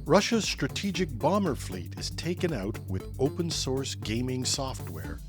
Russia's strategic bomber fleet is taken out with open source gaming software.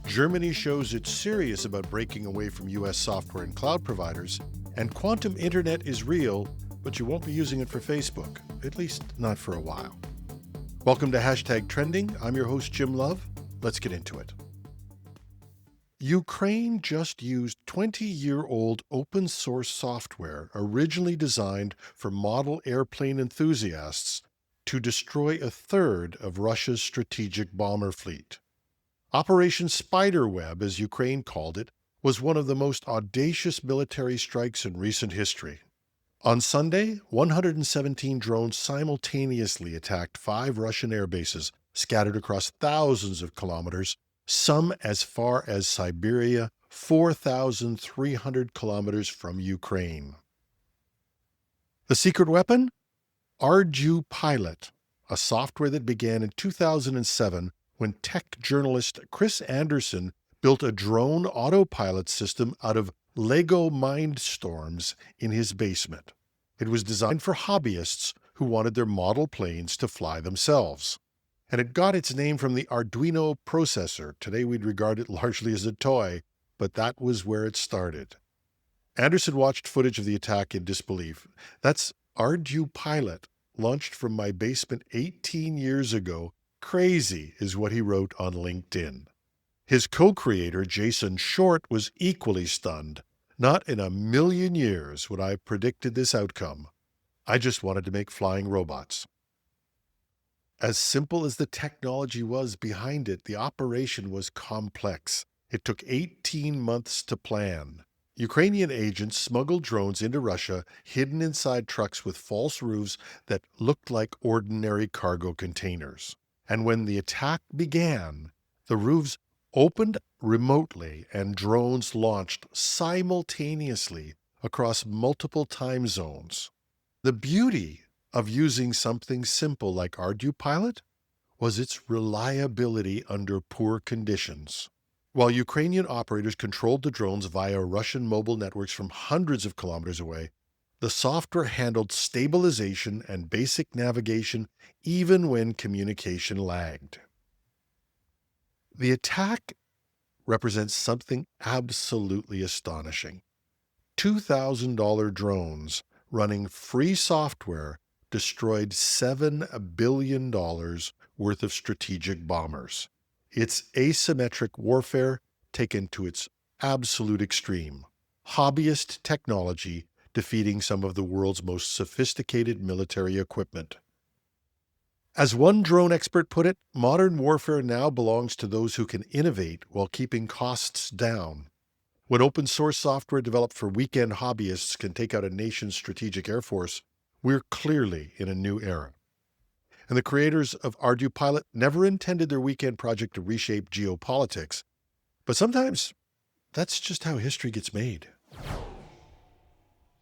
Germany shows it's serious about breaking away from US software and cloud providers, and quantum internet is real, but you won't be using it for Facebook, at least not for a while. Welcome to #Trending. I'm your host, Jim Love. Let's get into it. Ukraine just used 20-year-old open source software originally designed for model airplane enthusiasts to destroy a third of Russia's strategic bomber fleet. Operation Spiderweb, as Ukraine called it, was one of the most audacious military strikes in recent history. On Sunday, 117 drones simultaneously attacked 5 Russian air bases scattered across thousands of kilometers, some as far as Siberia, 4,300 kilometers from Ukraine. The secret weapon? ArduPilot, a software that began in 2007 when tech journalist Chris Anderson built a drone autopilot system out of Lego Mindstorms in his basement. It was designed for hobbyists who wanted their model planes to fly themselves. And it got its name from the Arduino processor. Today we'd regard it largely as a toy, but that was where it started. Anderson watched footage of the attack in disbelief. That's ArduPilot, launched from my basement 18 years ago. Crazy is what he wrote on LinkedIn. His co-creator, Jason Short, was equally stunned. Not in a million years would I have predicted this outcome. I just wanted to make flying robots. As simple as the technology was behind it, the operation was complex. It took 18 months to plan. Ukrainian agents smuggled drones into Russia, hidden inside trucks with false roofs that looked like ordinary cargo containers. And when the attack began, the roofs opened remotely and drones launched simultaneously across multiple time zones. The beauty of using something simple like ArduPilot was its reliability under poor conditions. While Ukrainian operators controlled the drones via Russian mobile networks from hundreds of kilometers away, the software handled stabilization and basic navigation even when communication lagged. The attack represents something absolutely astonishing. $2,000 drones running free software destroyed $7 billion worth of strategic bombers. It's asymmetric warfare taken to its absolute extreme. Hobbyist technology defeating some of the world's most sophisticated military equipment. As one drone expert put it, modern warfare now belongs to those who can innovate while keeping costs down. When open source software developed for weekend hobbyists can take out a nation's strategic air force, we're clearly in a new era. And the creators of ArduPilot never intended their weekend project to reshape geopolitics, but sometimes that's just how history gets made.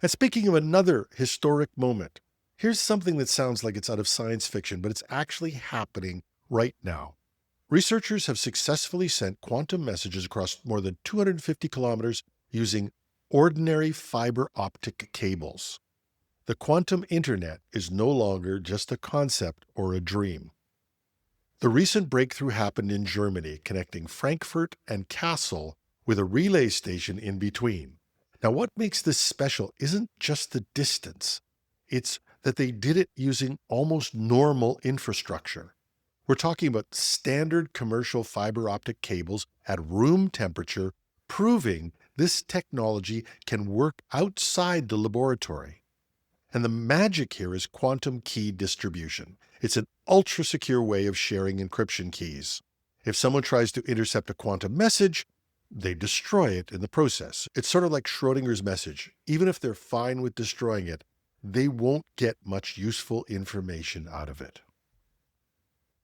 And speaking of another historic moment, here's something that sounds like it's out of science fiction, but it's actually happening right now. Researchers have successfully sent quantum messages across more than 250 kilometers using ordinary fiber optic cables. The quantum internet is no longer just a concept or a dream. The recent breakthrough happened in Germany, connecting Frankfurt and Kassel with a relay station in between. Now, what makes this special isn't just the distance. It's that they did it using almost normal infrastructure. We're talking about standard commercial fiber optic cables at room temperature, proving this technology can work outside the laboratory. And the magic here is quantum key distribution. It's an ultra-secure way of sharing encryption keys. If someone tries to intercept a quantum message, they destroy it in the process. It's sort of like Schrodinger's message. Even if they're fine with destroying it, they won't get much useful information out of it.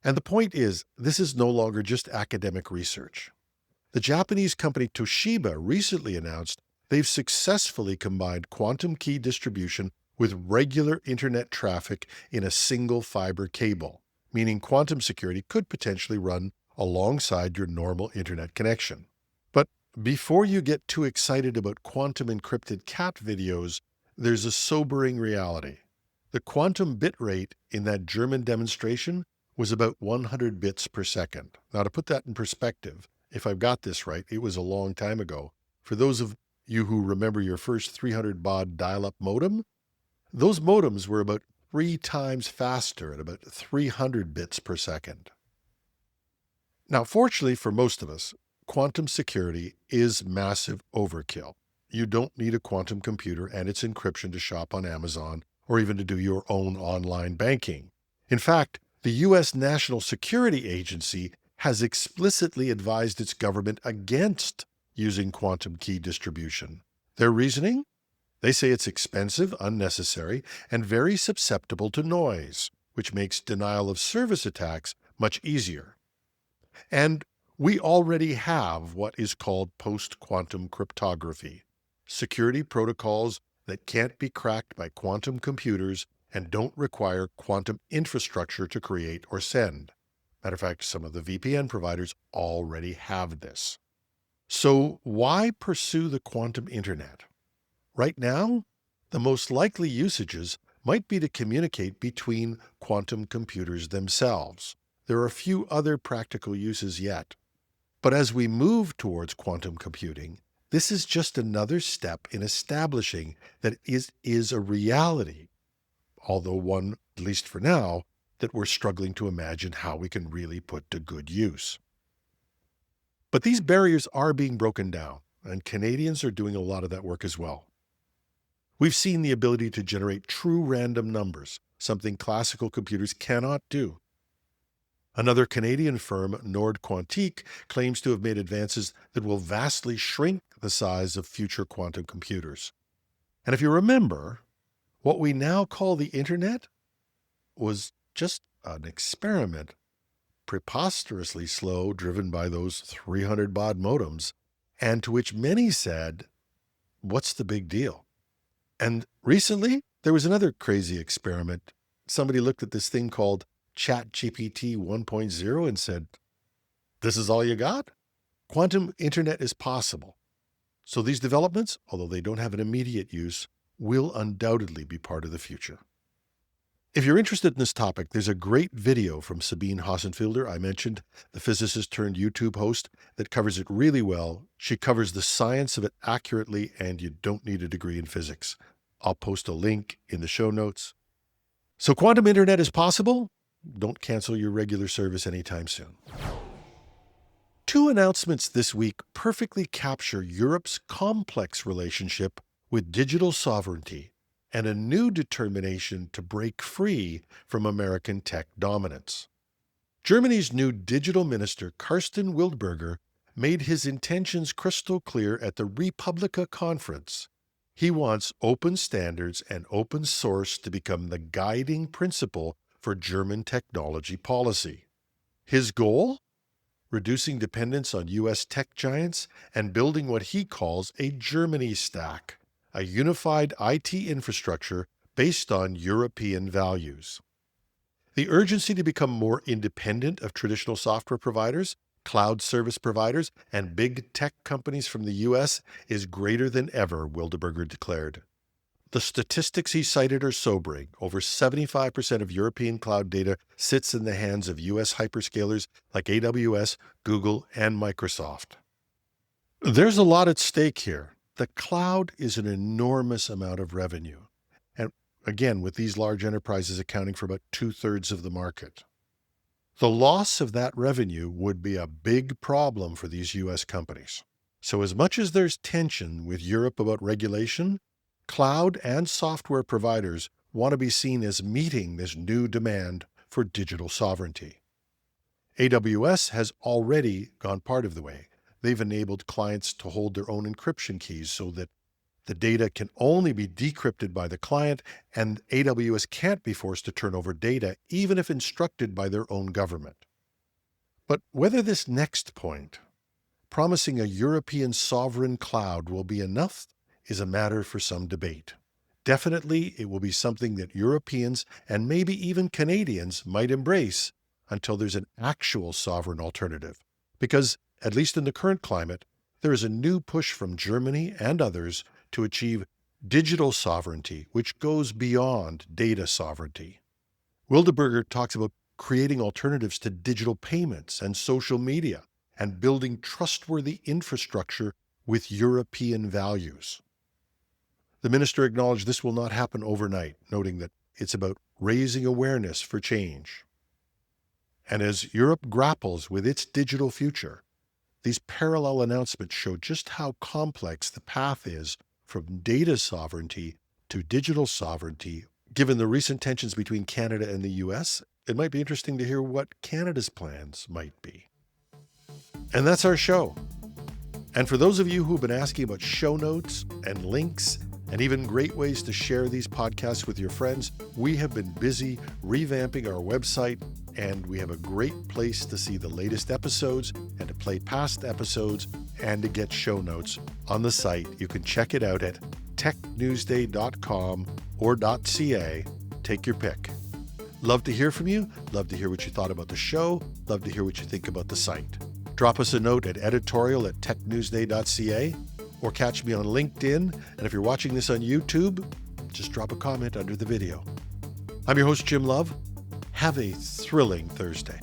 And the point is, this is no longer just academic research. The Japanese company Toshiba recently announced they've successfully combined quantum key distribution with regular internet traffic in a single fiber cable, meaning quantum security could potentially run alongside your normal internet connection. But before you get too excited about quantum encrypted cat videos, there's a sobering reality. The quantum bit rate in that German demonstration was about 100 bits per second. Now, to put that in perspective, if I've got this right, it was a long time ago. For those of you who remember your first 300 baud dial-up modem, those modems were about 3 times faster at about 300 bits per second. Now, fortunately for most of us, quantum security is massive overkill. You don't need a quantum computer and its encryption to shop on Amazon or even to do your own online banking. In fact, the U.S. National Security Agency has explicitly advised its government against using quantum key distribution. Their reasoning? They say it's expensive, unnecessary, and very susceptible to noise, which makes denial of service attacks much easier. And we already have what is called post-quantum cryptography, security protocols that can't be cracked by quantum computers and don't require quantum infrastructure to create or send. Matter of fact, some of the VPN providers already have this. So why pursue the quantum internet? Right now, the most likely usages might be to communicate between quantum computers themselves. There are a few other practical uses yet. But as we move towards quantum computing, this is just another step in establishing that it is a reality, although one, at least for now, that we're struggling to imagine how we can really put to good use. But these barriers are being broken down, and Canadians are doing a lot of that work as well. We've seen the ability to generate true random numbers, something classical computers cannot do. Another Canadian firm, Nord Quantique, claims to have made advances that will vastly shrink the size of future quantum computers. And if you remember, what we now call the Internet was just an experiment, preposterously slow, driven by those 300 baud modems, and to which many said, what's the big deal? And recently, there was another crazy experiment. Somebody looked at this thing called ChatGPT 1.0 and said, this is all you got? Quantum internet is possible. So these developments, although they don't have an immediate use, will undoubtedly be part of the future. If you're interested in this topic, there's a great video from Sabine Hossenfelder, I mentioned, the physicist turned YouTube host, that covers it really well. She covers the science of it accurately, and you don't need a degree in physics. I'll post a link in the show notes. So quantum internet is possible? Don't cancel your regular service anytime soon. Two announcements this week perfectly capture Europe's complex relationship with digital sovereignty and a new determination to break free from American tech dominance. Germany's new digital minister, Karsten Wildberger, made his intentions crystal clear at the Republica conference. He wants open standards and open source to become the guiding principle for German technology policy. His goal? Reducing dependence on U.S. tech giants and building what he calls a Germany stack, a unified IT infrastructure based on European values. The urgency to become more independent of traditional software providers, cloud service providers, and big tech companies from the U.S. is greater than ever, Wildberger declared. The statistics he cited are sobering. Over 75% of European cloud data sits in the hands of U.S. hyperscalers like AWS, Google, and Microsoft. There's a lot at stake here. The cloud is an enormous amount of revenue. And again, with these large enterprises accounting for about 2/3 of the market. The loss of that revenue would be a big problem for these U.S. companies. So as much as there's tension with Europe about regulation, cloud and software providers want to be seen as meeting this new demand for digital sovereignty. AWS has already gone part of the way. They've enabled clients to hold their own encryption keys so that the data can only be decrypted by the client, and AWS can't be forced to turn over data, even if instructed by their own government. But whether this next point, promising a European sovereign cloud, will be enough is a matter for some debate. Definitely, it will be something that Europeans and maybe even Canadians might embrace until there's an actual sovereign alternative. Because, at least in the current climate, there is a new push from Germany and others to achieve digital sovereignty, which goes beyond data sovereignty. Wildberger talks about creating alternatives to digital payments and social media and building trustworthy infrastructure with European values. The minister acknowledged this will not happen overnight, noting that it's about raising awareness for change. And as Europe grapples with its digital future, these parallel announcements show just how complex the path is from data sovereignty to digital sovereignty. Given the recent tensions between Canada and the US, it might be interesting to hear what Canada's plans might be. And that's our show. And for those of you who've been asking about show notes and links and even great ways to share these podcasts with your friends, we have been busy revamping our website, and we have a great place to see the latest episodes and to play past episodes and to get show notes on the site. You can check it out at technewsday.com or .ca. Take your pick. Love to hear from you. Love to hear what you thought about the show. Love to hear what you think about the site. Drop us a note at editorial@technewsday.ca or catch me on LinkedIn. And if you're watching this on YouTube, just drop a comment under the video. I'm your host, Jim Love. Have a thrilling Thursday.